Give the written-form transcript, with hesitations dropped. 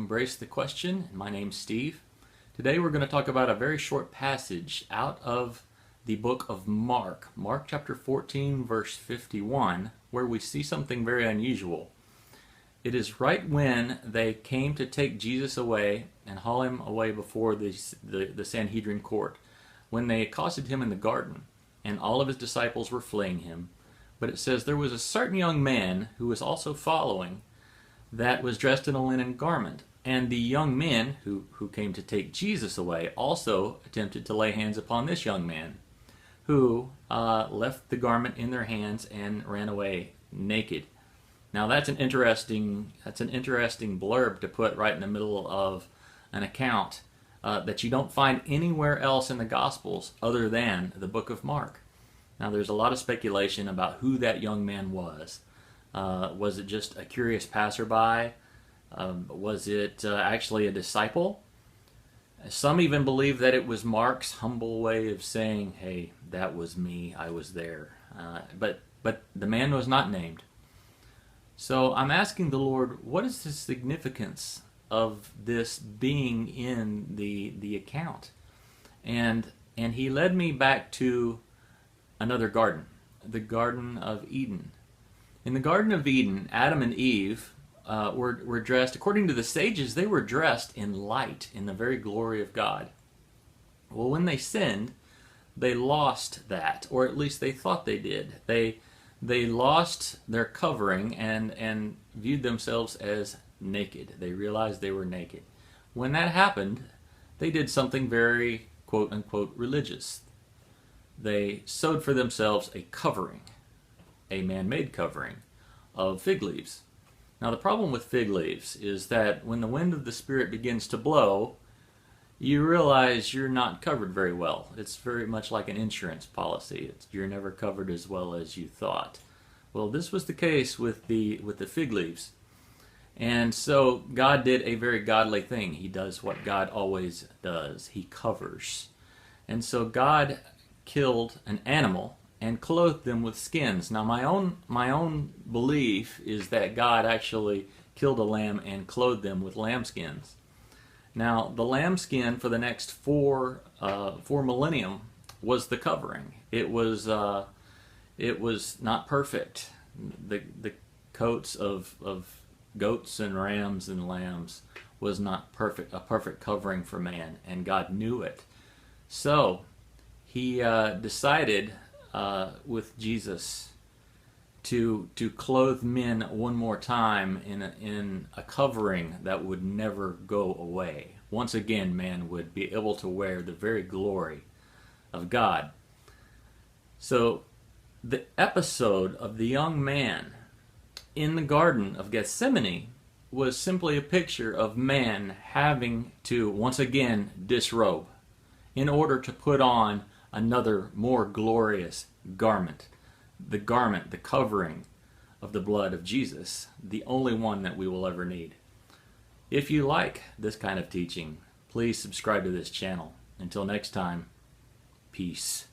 Embrace the Question. My name's Steve. Today we're going to talk about a very short passage out of the book of Mark. Mark chapter 14 verse 51, where we see something very unusual. It is right when they came to take Jesus away and haul him away before the Sanhedrin court, when they accosted him in the garden, and all of his disciples were fleeing him. But it says there was a certain young man who was also following, that was dressed in a linen garment. And the young men who came to take Jesus away also attempted to lay hands upon this young man, who left the garment in their hands and ran away naked. Now that's an interesting blurb to put right in the middle of an account that you don't find anywhere else in the Gospels other than the book of Mark. Now there's a lot of speculation about who that young man was. Was it just a curious passerby? Was it actually a disciple? Some even believe that it was Mark's humble way of saying, hey, that was me, I was there. But the man was not named. So I'm asking the Lord, what is the significance of this being in the account? And he led me back to another garden, the Garden of Eden. In the Garden of Eden, Adam and Eve were dressed, according to the sages, they were dressed in light, in the very glory of God. Well, when they sinned, they lost that, or at least they thought they did. They lost their covering and viewed themselves as naked. They realized they were naked. When that happened, they did something very quote-unquote religious. They sewed for themselves a covering, a man-made covering of fig leaves. Now the problem with fig leaves is that when the wind of the Spirit begins to blow, you realize you're not covered very well. It's very much like an insurance policy. You're never covered as well as you thought. Well, this was the case with the fig leaves. And so God did a very godly thing. He does what God always does. He covers. And so God killed an animal and clothed them with skins. Now my own belief is that God actually killed a lamb and clothed them with lamb skins. Now the lamb skin for the next four millennium was the covering. It was not perfect. The coats of goats and rams and lambs was not a perfect covering for man, and God knew it. So he decided with Jesus to clothe men one more time in a covering that would never go away. Once again, man would be able to wear the very glory of God. So the episode of the young man in the Garden of Gethsemane was simply a picture of man having to once again disrobe in order to put on another more glorious garment, the covering of the blood of Jesus, the only one that we will ever need. If you like this kind of teaching, please subscribe to this channel. Until next time, peace.